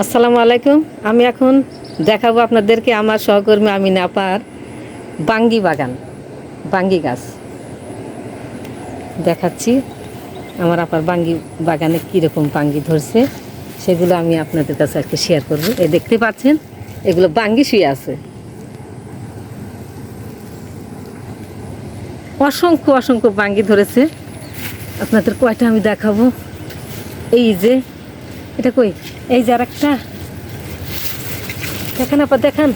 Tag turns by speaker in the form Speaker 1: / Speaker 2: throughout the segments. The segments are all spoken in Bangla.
Speaker 1: আসসালামু আলাইকুম। আমি এখন দেখাবো আপনাদেরকে আমার সহকর্মী আমিনা আপার বাঙ্গি বাগান, বাঙ্গি গাছ দেখাচ্ছি। আমার আপার বাঙ্গি বাগানে কীরকম বাঙ্গি ধরছে সেগুলো আমি আপনাদের কাছে আজকে শেয়ার করবো। এই দেখতে পাচ্ছেন এগুলো বাঙ্গি শুয়ে আছে, অসংখ্য অসংখ্য বাঙ্গি ধরেছে। আপনাদের কয়টা আমি দেখাবো। এই যে এটা কই, এই যে আর একটা দেখেন আপা, দেখান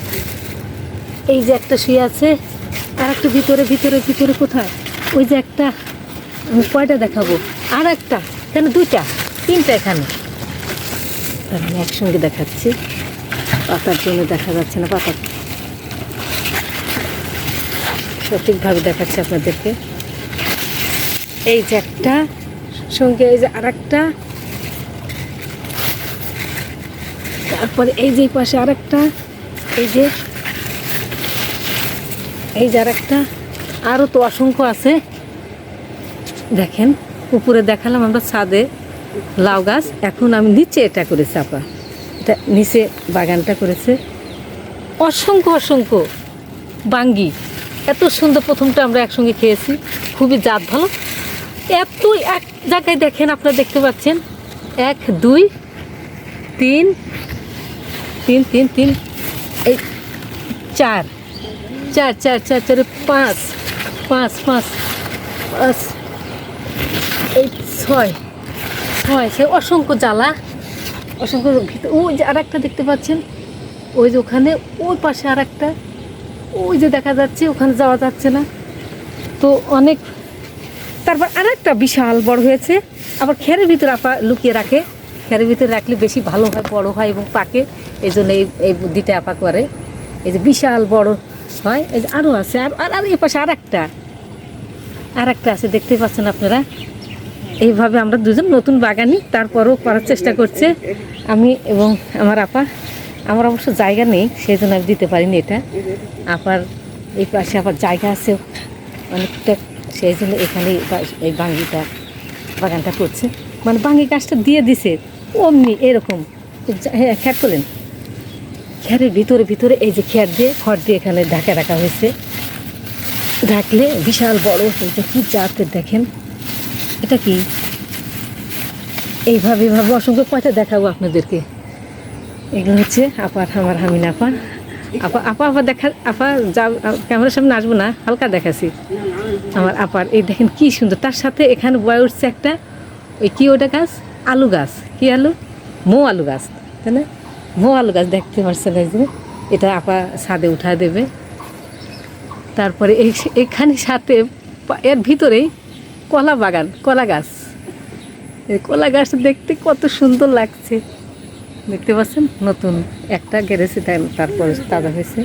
Speaker 1: এই যে একটা শুয়ে আছে, আর একটা ভিতরে ভিতরে ভিতরে কোথায়, ওই যে একটা। আমি কয়টা দেখাবো, আর একটা কেন, দুইটা তিনটা এখানে। আমি একসঙ্গে দেখাচ্ছি, পাতার জন্য দেখা যাচ্ছে না, পাতা সঠিকভাবে দেখাচ্ছি আপনাদেরকে। এই যে একটা সঙ্গে, এই যে আর একটা, তারপরে এই যে পাশে আর একটা, এই যে আর একটা, আরও তো অসংখ্য আছে। দেখেন উপরে দেখালাম আমরা ছাদে লাউ গাছ, এখন আমি নিচে এটা করেছি আপা, এটা নিচে বাগানটা করেছে। অসংখ্য অসংখ্য বাঙ্গি, এত সুন্দর। প্রথমটা আমরা একসঙ্গে খেয়েছি, খুবই জাত ভালো। এত এক জায়গায় দেখেন, আপনারা দেখতে পাচ্ছেন, 1 2 3 3 3 3, এই 4 4 4 4 4 5 5 5 5, এই 6 6, অসংখ্য জ্বালা, অসংখ্য ভিতরে। ওই যে আর একটা দেখতে পাচ্ছেন, ওই যে ওখানে, ওই পাশে আর একটা, ওই যে দেখা যাচ্ছে, ওখানে যাওয়া যাচ্ছে না তো অনেক। তারপর আর একটা বিশাল বড় হয়েছে, আবার খেরের ভিতরে আপা লুকিয়ে রাখে, খেরের ভিতরে রাখলে বেশি ভালো হয়, বড় হয় এবং পাকে। এই জন্য এই বুদ্ধিটা আপা করে, এই যে বিশাল বড় হয়। এই যে আরও আছে, আর এই পাশে আর একটা আছে, দেখতে পাচ্ছেন আপনারা। এইভাবে আমরা দুজন নতুন বাগানি, তারপরও করার চেষ্টা করছে আমি এবং আমার আপা। আমার অবশ্য জায়গা নেই, সেই জন্য আমি দিতে পারিনি এটা। আপার এই পাশে আবার জায়গা আছে অনেকটা, সেই জন্য এখানে এই বাঙ্গিটা বাগানটা করছে। মানে বাঙ্গি গাছটা দিয়ে দিছে অমনি এরকম। হ্যাঁ, খ্যাট করলেন, খ্যারের ভিতরে ভিতরে এই যে খ্যাট দিয়ে, খড় দিয়ে এখানে ঢাকা রাখা হয়েছে। ঢাকলে বিশাল বড় হয়েছে, কি জাতের দেখেন। এটা কি, এইভাবে অসংখ্য কয়টা দেখাবো আপনাদেরকে। এগুলো হচ্ছে আপার, আমার আমিনা আপা। আপা দেখা, আপা যা ক্যামেরার সামনে আসবো না, হালকা দেখাচ্ছি আমার আপার। এই দেখেন কি সুন্দর, তার সাথে এখানে বয়ে উঠছে একটা, ওই কি ওটা গাছ, আলু গাছ, কি আলু, আলু গাছ, তাই না, আলু গাছ দেখতে পাচ্ছেন। এই যে এটা আপা ছাদে উঠা দেবে। তারপরে এখানে সাথে এর ভিতরেই কলা বাগান, কলা গাছ। এই কলা গাছটা দেখতে কত সুন্দর লাগছে, দেখতে পাচ্ছেন। নতুন একটা গেড়েছে, তারপর তাজা হয়েছে।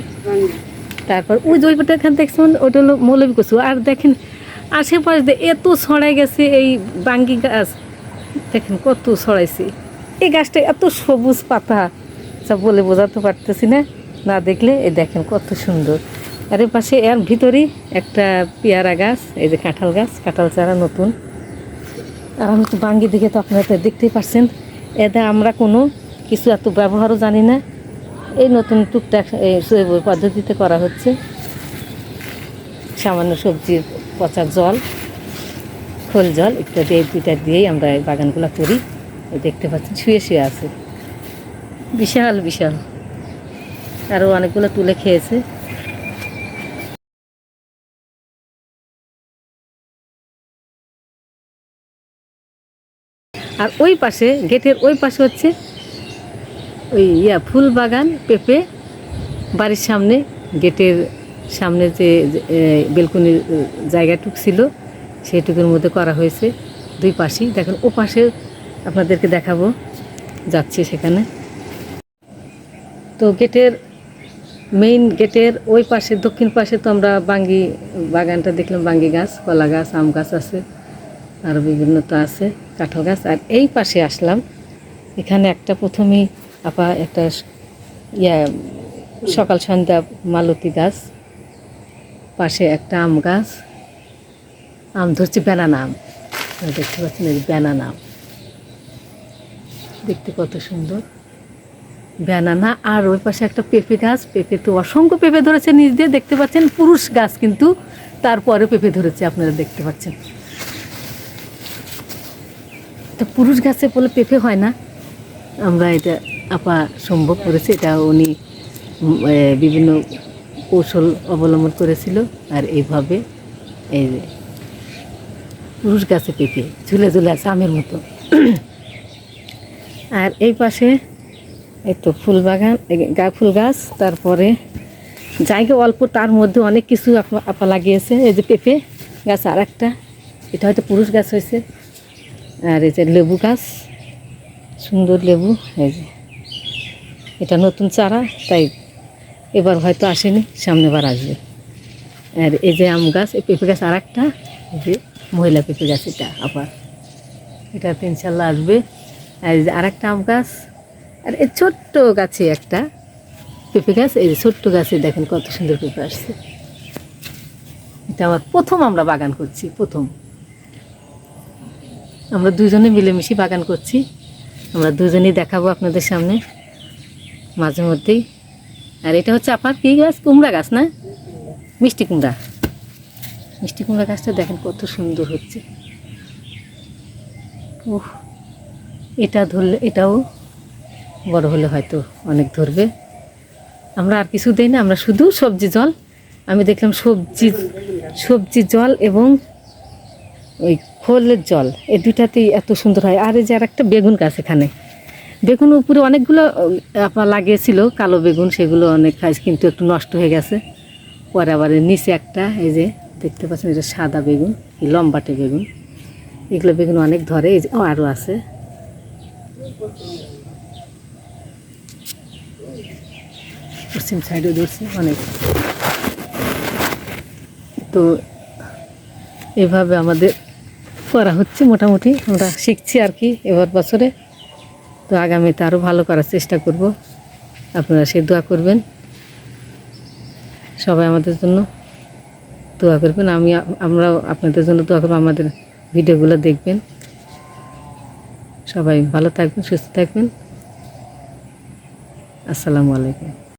Speaker 1: তারপর ওই যে ওইটা এখানে দেখছেন, ওটা হলো মৌলবী কচু। আর দেখেন আশেপাশে এত ছড়াই গেছে এই বাঙ্গি গাছ, দেখেন কত ছড়াইছে। এই গাছটা এত সবুজ পাতা, সব বলে বোঝাতে পারতেছি না, না দেখলে। এই দেখেন কত সুন্দর। আর এর পাশে এর ভিতরেই একটা পেয়ারা গাছ, এই যে কাঁঠাল গাছ, কাঁঠাল চারা নতুন। আর আমি তো বাঙ্গি দেখে তো আপনারা তো দেখতেই পাচ্ছেন, এতে আমরা কোনো কিছু এত ব্যবহারও জানি না। এই নতুন টুকটাক এই জৈব পদ্ধতিতে করা হচ্ছে। সামান্য সবজির পচা জল, খোল জল ইত্যাদি, এই দুইটা দিয়েই আমরা এই বাগানগুলো করি। এই দেখতে পাচ্ছেন শুয়ে শুয়ে আছে, বিশাল বিশাল। আরও অনেকগুলো তুলে খেয়েছে। আর ওই পাশে, গেটের ওই পাশে হচ্ছে ওই ফুল বাগান, পেঁপে। বাড়ির সামনে, গেটের সামনে যে বেলকনির জায়গাটুক ছিল, সেইটুকুর মধ্যে করা হয়েছে। দুই পাশেই দেখেন, ও পাশে আপনাদেরকে দেখাবো, যাচ্ছে সেখানে। তো গেটের, মেইন গেটের ওই পাশে, দক্ষিণ পাশে তো আমরা বাঙ্গি বাগানটা দেখলাম, বাঙ্গি গাছ, কলা গাছ, আম গাছ আছে, আরও বিভিন্ন তো আছে, কাঁঠাল গাছ। আর এই পাশে আসলাম, এখানে একটা প্রথমেই আপা একটা সকাল সন্ধ্যা মালতী গাছ, পাশে একটা আম গাছ, আম ধরছে, ব্যানানা আম, দেখতে পাচ্ছেন, এই ব্যানানা আম দেখতে কত সুন্দর। ব্যানানা, আর ওই পাশে একটা পেঁপে গাছ। পেঁপে তো অসংখ্য পেঁপে ধরেছে, নিচ দিয়ে দেখতে পাচ্ছেন, পুরুষ গাছ কিন্তু তারপরে পেঁপে ধরেছে, আপনারা দেখতে পাচ্ছেন। তো পুরুষ গাছে বলে পেঁপে হয় না, আমরা এটা আপা সম্ভব করেছে, এটা উনি বিভিন্ন কৌশল অবলম্বন করেছিল। আর এইভাবে এই যে পুরুষ গাছে পেঁপে ঝুলে ঝুলে আছে আমের মতো। আর এই পাশে এই তো ফুল বাগান, ফুল গাছ, তারপরে জায়গা অল্প, তার মধ্যে অনেক কিছু আপা লাগিয়েছে। এই যে পেঁপে গাছ, আর একটা, এটা হয়তো পুরুষ গাছ হয়েছে। আর এই যে লেবু গাছ, সুন্দর লেবু, এই যে এটা নতুন চারা, তাই এবার হয়তো আসেনি, সামনেবার আসবে। আর এই যে আম গাছ, এই পেঁপে গাছ আর একটা, এই যে মহিলা পেঁপে গাছ, এটা আবার এটা তো ইনশাল্লাহ আসবে। আর এই যে আর একটা আম গাছ, আর এই ছোট্ট গাছে একটা পেঁপে গাছ, এই যে ছোট্ট গাছে দেখেন কত সুন্দর পেঁপে আসছে। এটা আমার প্রথম আমরা বাগান করছি, প্রথম আমরা দুজনে মিলেমিশে বাগান করছি। আমরা দুজনেই দেখাবো আপনাদের সামনে মাঝে মধ্যেই। আর এটা হচ্ছে আপনার কী গাছ? কুমড়া গাছ না? মিষ্টি কুমড়া। মিষ্টি কুমড়া গাছটা দেখেন কত সুন্দর হচ্ছে। ওহ, এটা ধরলে, এটাও বড় হলে হয়তো অনেক ধরবে। আমরা আর কিছু দিই না, আমরা শুধু সবজি জল, আমি দেখলাম সবজি জল এবং ওই খোলের জল, এই দুটাতেই এত সুন্দর হয়। আর এই যে আর একটা বেগুন গাছ, এখানে বেগুন উপরে অনেকগুলো আপনার লাগিয়েছিল কালো বেগুন, সেগুলো অনেক খাইছে কিন্তু একটু নষ্ট হয়ে গেছে। পরে আবার নিচে একটা, এই যে দেখতে পাচ্ছেন, এটা সাদা বেগুন, এই লম্বাটে বেগুন, এগুলো বেগুন অনেক ধরে। এই যে আরও আছে, পশ্চিম সাইডেও ধরছে অনেক। তো এভাবে আমাদের করা হচ্ছে, মোটামুটি আমরা শিখছি আর কি এবার বছরে। তো আগামীতে আরও ভালো করার চেষ্টা করব, আপনারা সে দোয়া করবেন, সবাই আমাদের জন্য দোয়া করবেন। আমরাও আপনাদের জন্য দোয়া করবো, আমাদের ভিডিওগুলো দেখবেন। সবাই ভালো থাকবেন, সুস্থ থাকবেন। আসসালামু আলাইকুম।